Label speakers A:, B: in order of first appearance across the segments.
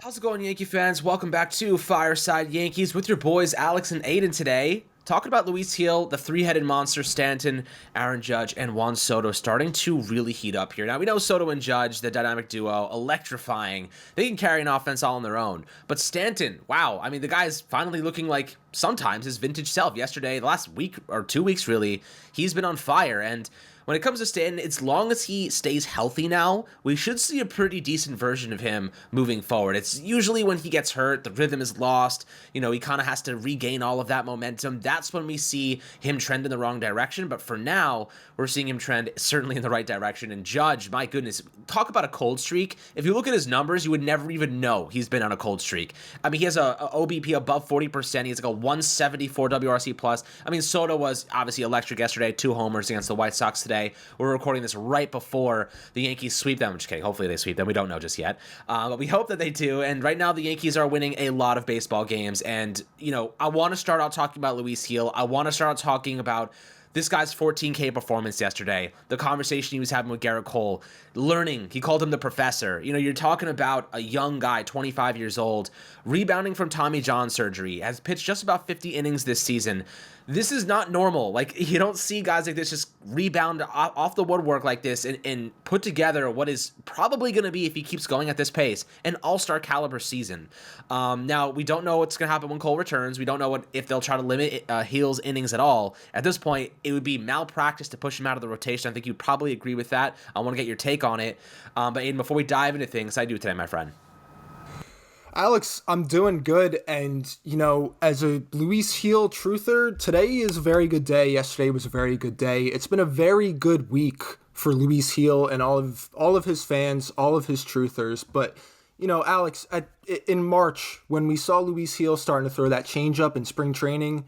A: How's it going, Yankee fans? Welcome back to Fireside Yankees with your boys Alex and Aiden today. Talking about Luis Hill, the three-headed monster, Stanton, Aaron Judge, and Juan Soto starting to really heat up here. Now, we know Soto and Judge, the dynamic duo, electrifying. They can carry an offense all on their own. But Stanton, wow. I mean, the guy's finally looking like sometimes his vintage self. Yesterday, the last week or 2 weeks, really, he's been on fire. And when it comes to Stanton, as long as he stays healthy now, we should see a pretty decent version of him moving forward. It's usually when he gets hurt, the rhythm is lost, he kind of has to regain all of that momentum. That's when we see him trend in the wrong direction. But for now, we're seeing him trend certainly in the right direction. And Judge, my goodness, talk about a cold streak. If you look at his numbers, you would never even know he's been on a cold streak. I mean, he has a OBP above 40%. He has like a 174 WRC plus. I mean, Soto was obviously electric yesterday, 2 homers against the White Sox today. We're recording this right before the Yankees sweep them. Just kidding. Hopefully they sweep them. We don't know just yet. But we hope that they do. And right now the Yankees are winning a lot of baseball games. And, I want to start out talking about Luis Hill. I want to start out talking about this guy's 14K performance yesterday, the conversation he was having with Garrett Cole, learning, he called him the professor. You're talking about a young guy, 25 years old, rebounding from Tommy John surgery, has pitched just about 50 innings this season. This is not normal. Like, you don't see guys like this just rebound off the woodwork like this and put together what is probably going to be, if he keeps going at this pace, an all-star caliber season. Now, we don't know what's going to happen when Cole returns. We don't know if they'll try to limit Hill's innings at all. At this point, it would be malpractice to push him out of the rotation. I think you'd probably agree with that. I want to get your take on it. But Aiden, before we dive into things, how do you do today, my friend?
B: Alex, I'm doing good, and, as a Luis Hill truther, today is a very good day. Yesterday was a very good day. It's been a very good week for Luis Hill and all of his fans, all of his truthers. But, Alex, in March, when we saw Luis Hill starting to throw that changeup in spring training,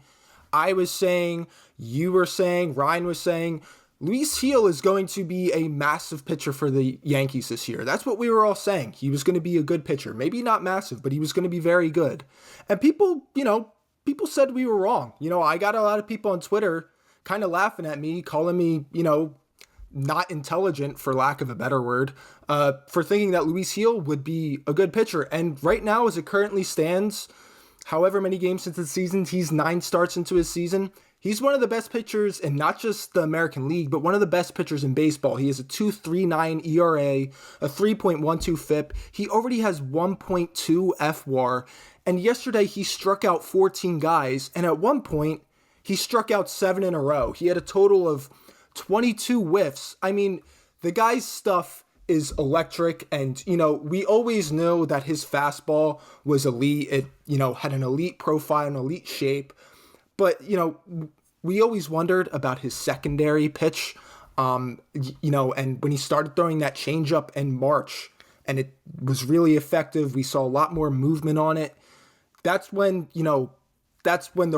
B: I was saying, you were saying, Ryan was saying, Luis Hill is going to be a massive pitcher for the Yankees this year. That's what we were all saying. He was going to be a good pitcher. Maybe not massive, but he was going to be very good. And people said we were wrong. I got a lot of people on Twitter kind of laughing at me, calling me, not intelligent, for lack of a better word, for thinking that Luis Hill would be a good pitcher. And right now, as it currently stands, however many games into the season, he's 9 starts into his season. He's one of the best pitchers in not just the American League, but one of the best pitchers in baseball. He has a 2.39 ERA, a 3.12 FIP. He already has 1.2 FWAR. And yesterday he struck out 14 guys. And at one point, he struck out 7 in a row. He had a total of 22 whiffs. I mean, the guy's stuff is electric, and we always know that his fastball was elite. It had an elite profile, an elite shape. But, we always wondered about his secondary pitch, and when he started throwing that changeup in March, and it was really effective, we saw a lot more movement on it. That's when the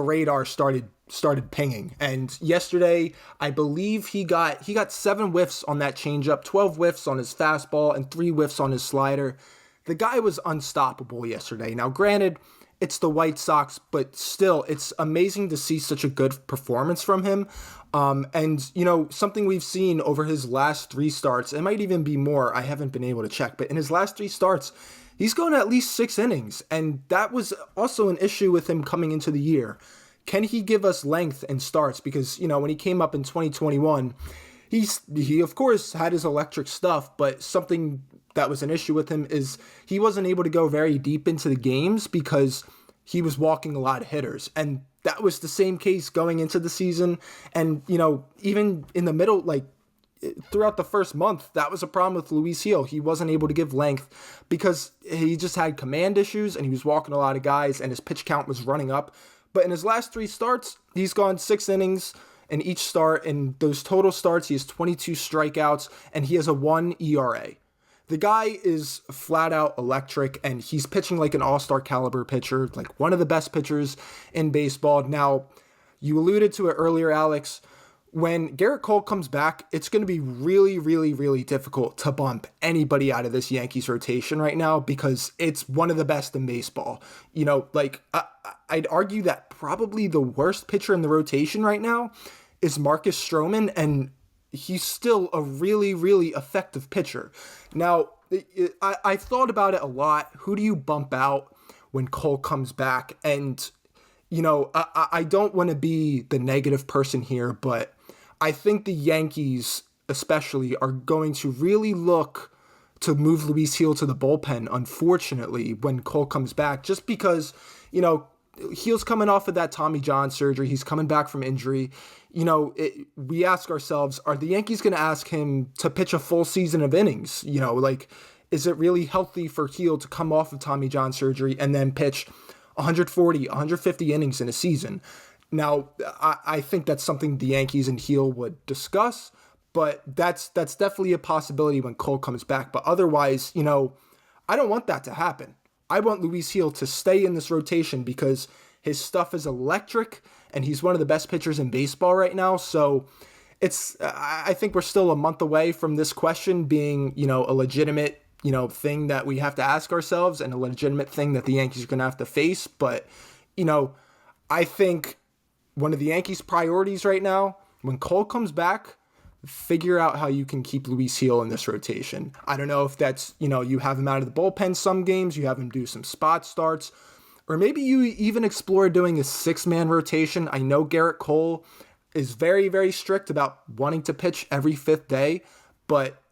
B: radar started pinging. And yesterday, I believe he got 7 whiffs on that changeup, 12 whiffs on his fastball, and 3 whiffs on his slider. The guy was unstoppable yesterday. Now, granted, it's the White Sox, but still, it's amazing to see such a good performance from him. And something we've seen over his last 3 starts, it might even be more, I haven't been able to check, but in his last 3 starts, he's gone at least 6 innings. And that was also an issue with him coming into the year. Can he give us length in starts? Because, when he came up in 2021, he of course had his electric stuff, but something that was an issue with him is he wasn't able to go very deep into the games because he was walking a lot of hitters. And that was the same case going into the season. And, even in the middle, throughout the first month, that was a problem with Luis Hill. He wasn't able to give length because he just had command issues and he was walking a lot of guys and his pitch count was running up. But in his last 3 starts, he's gone 6 innings in each start. In those total starts, he has 22 strikeouts and he has a 1 ERA. The guy is flat out electric, and he's pitching like an all-star caliber pitcher, like one of the best pitchers in baseball. Now, you alluded to it earlier, Alex. When Garrett Cole comes back, it's going to be really, really, really difficult to bump anybody out of this Yankees rotation right now because it's one of the best in baseball. I'd argue that probably the worst pitcher in the rotation right now is Marcus Stroman, and he's still a really, really effective pitcher. Now, I thought about it a lot. Who do you bump out when Cole comes back? And, I don't want to be the negative person here, but I think the Yankees especially are going to really look to move Luis Gil to the bullpen, unfortunately, when Cole comes back, just because, Gil's coming off of that Tommy John surgery. He's coming back from injury. We ask ourselves, are the Yankees going to ask him to pitch a full season of innings? Is it really healthy for Gil to come off of Tommy John surgery and then pitch 140, 150 innings in a season? Now, I think that's something the Yankees and Gil would discuss, but that's definitely a possibility when Cole comes back. But otherwise, I don't want that to happen. I want Luis Gil to stay in this rotation because his stuff is electric and he's one of the best pitchers in baseball right now. So I think we're still a month away from this question being, a legitimate, thing that we have to ask ourselves and a legitimate thing that the Yankees are going to have to face. But, I think one of the Yankees' priorities right now, when Cole comes back, figure out how you can keep Luis Gil in this rotation. I don't know if that's, you have him out of the bullpen some games, you have him do some spot starts, or maybe you even explore doing a 6-man rotation. I know Garrett Cole is very, very strict about wanting to pitch every 5th day, but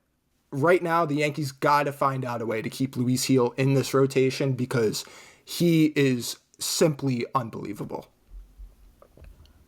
B: right now the Yankees got to find out a way to keep Luis Gil in this rotation because he is simply unbelievable.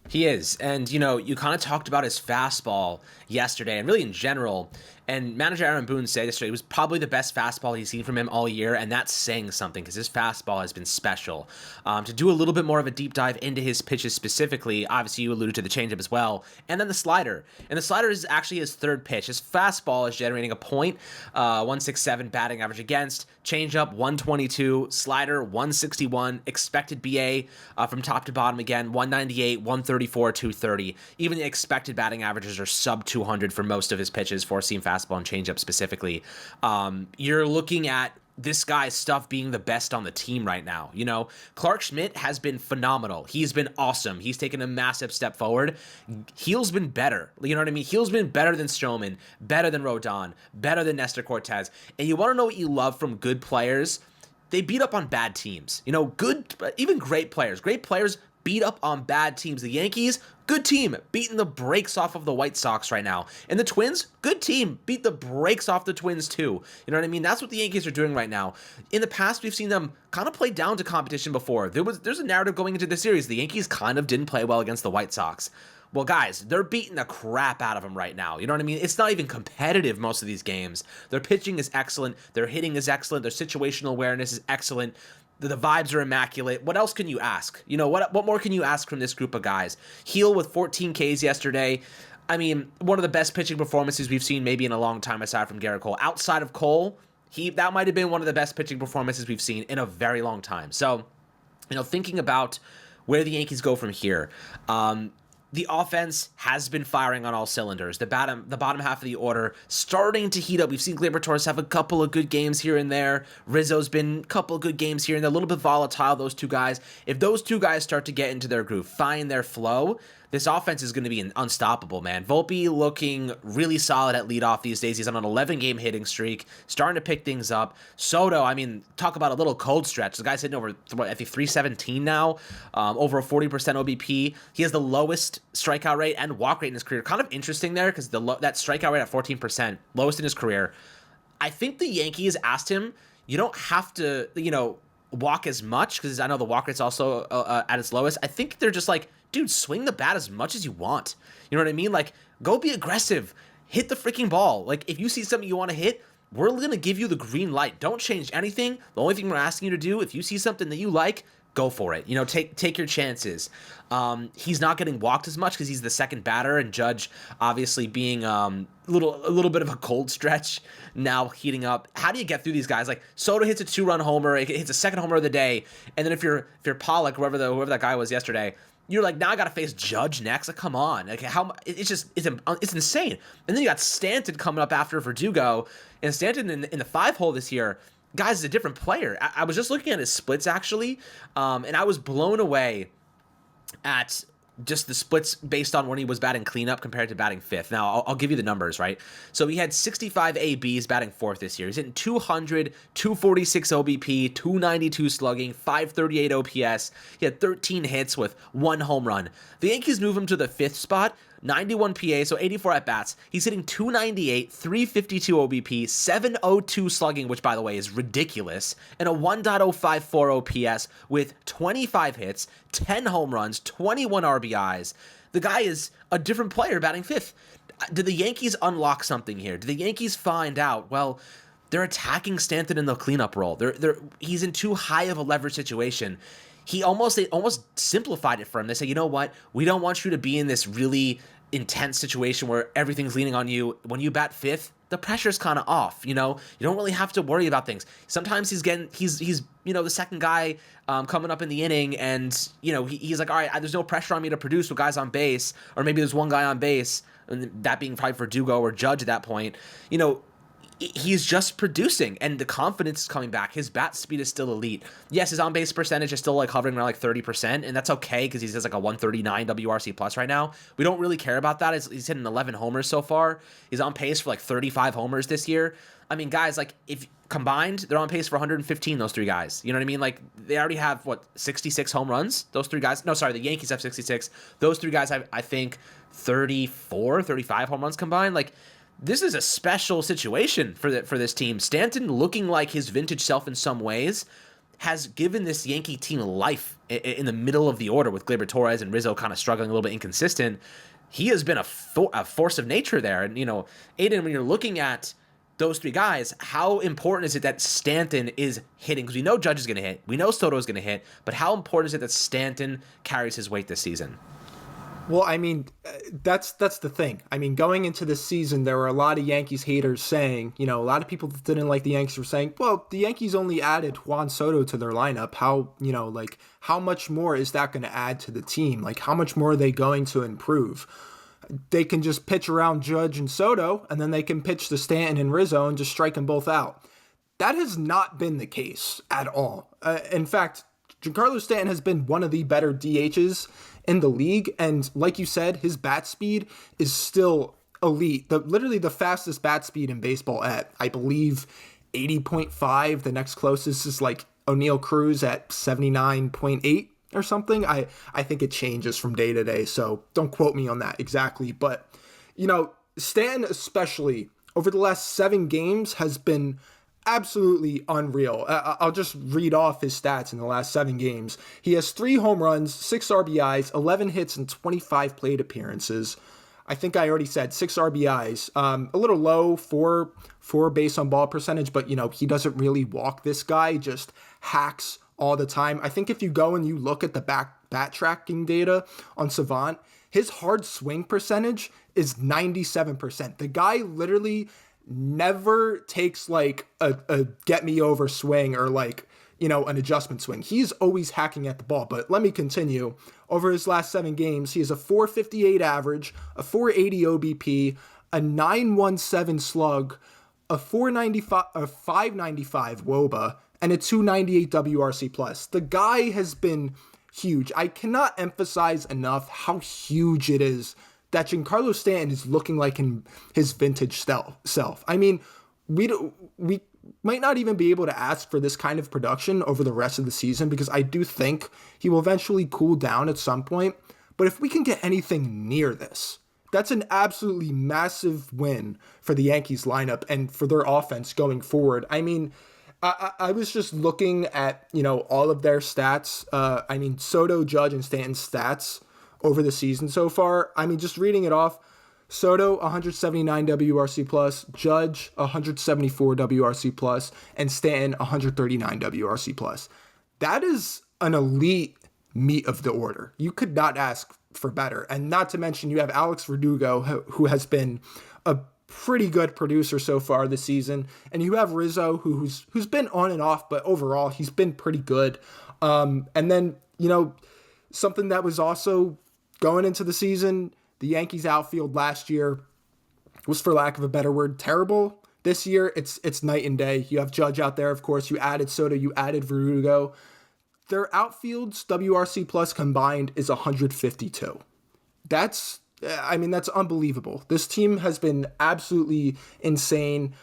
A: He is. And, you kind of talked about his fastball yesterday and really in general. And manager Aaron Boone said yesterday it was probably the best fastball he's seen from him all year, and that's saying something because his fastball has been special. To do a little bit more of a deep dive into his pitches specifically, obviously you alluded to the changeup as well, and then the slider. And the slider is actually his third pitch. His fastball is generating a .167 batting average against, changeup 122, slider 161, expected BA from top to bottom again 198, 134, 230. Even the expected batting averages are sub 200 for most of his pitches, four-seam fastball and changeup specifically. You're looking at this guy's stuff being the best on the team right now. Clark Schmidt has been phenomenal. He's been awesome. He's taken a massive step forward. Gil's been better. You know what I mean? Gil's been better than Stroman, better than Rodon, better than Nestor Cortez. And you want to know what you love from good players? They beat up on bad teams. Good, even great players. Great players beat up on bad teams. The Yankees, good team, beating the brakes off of the White Sox right now. And the Twins, good team, beat the brakes off the Twins too. You know what I mean? That's what the Yankees are doing right now. In the past, we've seen them kind of play down to competition before. There's a narrative going into the series. The Yankees kind of didn't play well against the White Sox. Well, guys, they're beating the crap out of them right now. You know what I mean? It's not even competitive, most of these games. Their pitching is excellent. Their hitting is excellent. Their situational awareness is excellent. The vibes are immaculate. What else can you ask? What more can you ask from this group of guys? Gil with 14 Ks yesterday. I mean, one of the best pitching performances we've seen maybe in a long time aside from Garrett Cole. Outside of Cole, that might have been one of the best pitching performances we've seen in a very long time. So, thinking about where the Yankees go from here, the offense has been firing on all cylinders. The bottom half of the order starting to heat up. We've seen Gleyber Torres have a couple of good games here and there. Rizzo's been a couple of good games here and they're a little bit volatile, those two guys. If those two guys start to get into their groove, find their flow, this offense is going to be unstoppable, man. Volpe looking really solid at leadoff these days. He's on an 11-game hitting streak, starting to pick things up. Soto, I mean, talk about a little cold stretch. The guy's hitting over, I think, 317 now, over a 40% OBP. He has the lowest strikeout rate and walk rate in his career. Kind of interesting there because that strikeout rate at 14%, lowest in his career. I think the Yankees asked him, you don't have to, walk as much because I know the walk rate's also at its lowest. I think they're just like, dude, swing the bat as much as you want. You know what I mean? Like, go be aggressive. Hit the freaking ball. Like, if you see something you want to hit, we're going to give you the green light. Don't change anything. The only thing we're asking you to do, if you see something that you like, go for it. Take your chances. He's not getting walked as much because he's the second batter, and Judge obviously being a little bit of a cold stretch now heating up. How do you get through these guys? Like, Soto hits a 2-run homer, it hits a second homer of the day, and then if you're Pollock, whoever that guy was yesterday, you're like, now I got to face Judge next. Like, come on. Like, it's insane. And then you got Stanton coming up after Verdugo, and Stanton in the 5-hole this year, guys, is a different player. I was just looking at his splits, actually, and I was blown away at just the splits based on when he was batting cleanup compared to batting fifth. Now, I'll give you the numbers, right? So he had 65 ABs batting fourth this year. He's hitting 200, 246 OBP, 292 slugging, 538 OPS. He had 13 hits with 1 home run. The Yankees move him to the fifth spot, 91 PA, so 84 at-bats. He's hitting 298, 352 OBP, 702 slugging, which, by the way, is ridiculous, and a 1.054 OPS with 25 hits, 10 home runs, 21 RBIs. The guy is a different player batting fifth. Did the Yankees unlock something here? Did the Yankees find out, well, they're attacking Stanton in the cleanup role. He's in too high of a leverage situation. They almost simplified it for him. They say, you know what? We don't want you to be in this really intense situation where everything's leaning on you. When you bat fifth, the pressure's kind of off. You don't really have to worry about things. Sometimes he's the second guy coming up in the inning, and he's like, all right, there's no pressure on me to produce with guys on base, or maybe there's one guy on base, and that being probably Verdugo or Judge at that point. He's just producing, and the confidence is coming back. His bat speed is still elite. Yes, his on-base percentage is still hovering around 30%, and that's okay because he has a 139 WRC plus right now. We don't really care about that. He's hitting 11 homers so far. He's on pace for 35 homers this year. I mean, guys, if combined, they're on pace for 115, those three guys. You know what I mean? They already have, 66 home runs? Those three guys? No, sorry, the Yankees have 66. Those three guys have, I think, 34, 35 home runs combined. This is a special situation for this team. Stanton, looking like his vintage self in some ways, has given this Yankee team life in the middle of the order with Gleyber Torres and Rizzo kind of struggling a little bit inconsistent. He has been a force of nature there. And, Aiden, when you're looking at those three guys, how important is it that Stanton is hitting? Because we know Judge is going to hit. We know Soto is going to hit. But how important is it that Stanton carries his weight this season?
B: Well, I mean, that's the thing. I mean, going into this season, there were a lot of Yankees haters saying, a lot of people that didn't like the Yankees were saying, well, the Yankees only added Juan Soto to their lineup. How much more is that going to add to the team? How much more are they going to improve? They can just pitch around Judge and Soto, and then they can pitch to Stanton and Rizzo and just strike them both out. That has not been the case at all. In fact, Giancarlo Stanton has been one of the better DHs in the league, and like you said, his bat speed is still elite. Literally the fastest bat speed in baseball at, I believe, 80.5. The next closest is O'Neal Cruz at 79.8 or something. I think it changes from day to day, so don't quote me on that exactly. But, Stanton especially, over the last 7 games, has been absolutely unreal. I'll just read off his stats in the last 7 games. He has 3 home runs, 6 RBIs, 11 hits, and 25 plate appearances. I think I already said 6 RBIs. A little low for base on ball percentage, but he doesn't really walk this guy, just hacks all the time. I think if you go and you look at the bat tracking data on Savant, his hard swing percentage is 97%. The guy literally never takes a get me over swing or an adjustment swing. He's always hacking at the ball. But let me continue. Over his last 7 games, he has a 458 average, a 480 OBP, a 917 slug, a 595 WOBA, and a 298 WRC plus. The guy has been huge. I cannot emphasize enough how huge it is that Giancarlo Stanton is looking like his vintage self. I mean, we might not even be able to ask for this kind of production over the rest of the season because I do think he will eventually cool down at some point. But if we can get anything near this, that's an absolutely massive win for the Yankees lineup and for their offense going forward. I mean, I was just looking at, all of their stats. Soto, Judge, and Stanton's stats over the season so far. I mean, just reading it off, Soto, 179 WRC plus, Judge, 174 WRC plus, and Stanton, 139 WRC plus. That is an elite meat of the order. You could not ask for better. And not to mention, you have Alex Verdugo, who has been a pretty good producer so far this season. And you have Rizzo, who's been on and off, but overall, he's been pretty good. And then, something that was also going into the season, the Yankees outfield last year was, for lack of a better word, terrible. This year, it's night and day. You have Judge out there, of course. You added Soto, you added Verdugo. their outfield's WRC plus combined is 152. That's unbelievable. This team has been absolutely insane.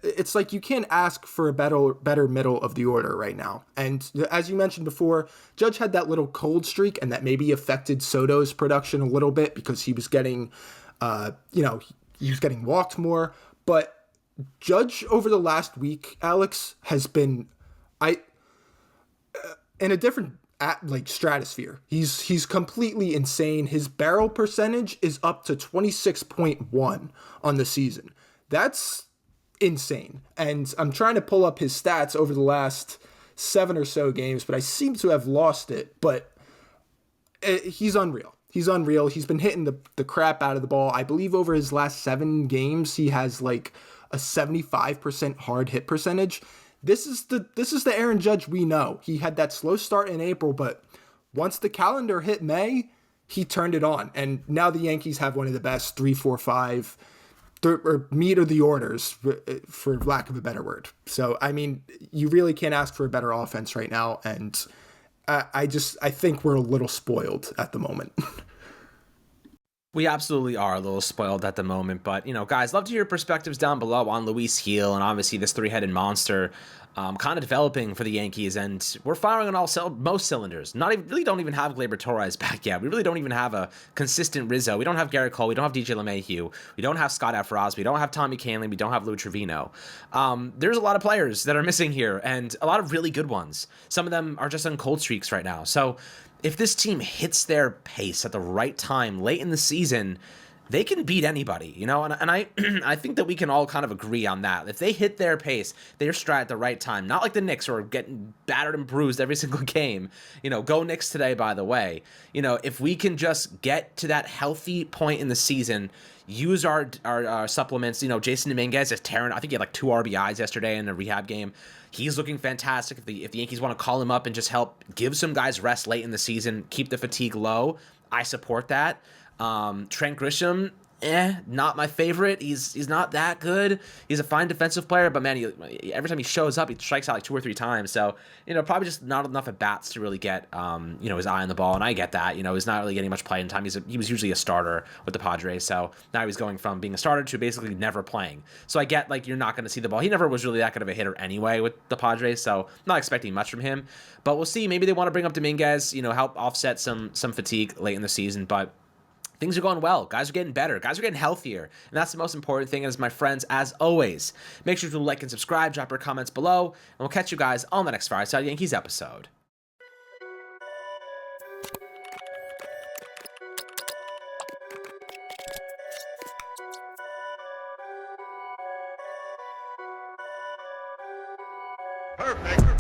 B: It's like you can't ask for a better middle of the order right now. And as you mentioned before, Judge had that little cold streak, and that maybe affected Soto's production a little bit because he was getting, he was getting walked more. But Judge over the last week, Alex, has been, in a different stratosphere. He's completely insane. His barrel percentage is up to 26.1 on the season. That's insane. And I'm trying to pull up his stats over the last 7 or so games, but I seem to have lost it. But he's unreal. He's unreal. He's been hitting the crap out of the ball. I believe over his last 7 games, he has like a 75% hard hit percentage. This is the Aaron Judge we know. He had that slow start in April, but once the calendar hit May, he turned it on. And now the Yankees have one of the best 3, 4, 5 or meat of the orders, for lack of a better word. So, I mean, you really can't ask for a better offense right now. And I think we're a little spoiled at the moment.
A: We absolutely are a little spoiled at the moment, but, guys, love to hear your perspectives down below on Luis Gil and obviously this three-headed monster kind of developing for the Yankees, and we're firing on most cylinders. Really don't even have Gleyber Torres back yet. We really don't even have a consistent Rizzo. We don't have Garrett Cole. We don't have DJ LeMahieu. We don't have Scott Efros. We don't have Tommy Kahnle. We don't have Lou Trevino. There's a lot of players that are missing here, and a lot of really good ones. Some of them are just on cold streaks right now. So if this team hits their pace at the right time late in the season, they can beat anybody, and I think that we can all kind of agree on that. If they hit their pace, their stride at the right time, not like the Knicks who are getting battered and bruised every single game. Go Knicks today, by the way. If we can just get to that healthy point in the season, use our supplements. Jason Dominguez is tearing. I think he had like 2 RBIs yesterday in a rehab game. He's looking fantastic. If the Yankees want to call him up and just help give some guys rest late in the season, keep the fatigue low, I support that. Trent Grisham, not my favorite. He's not that good. He's a fine defensive player, but man, every time he shows up, he strikes out like 2 or 3 times. So, probably just not enough at bats to really get, his eye on the ball. And I get that. He's not really getting much playing time. He was usually a starter with the Padres. So now he's going from being a starter to basically never playing. So I get like you're not going to see the ball. He never was really that good of a hitter anyway with the Padres. So I'm not expecting much from him. But we'll see. Maybe they want to bring up Dominguez, help offset some fatigue late in the season. But things are going well. Guys are getting better. Guys are getting healthier. And that's the most important thing. As my friends, as always, make sure to like and subscribe, drop your comments below, and we'll catch you guys on the next Fireside Yankees episode.
C: Perfect.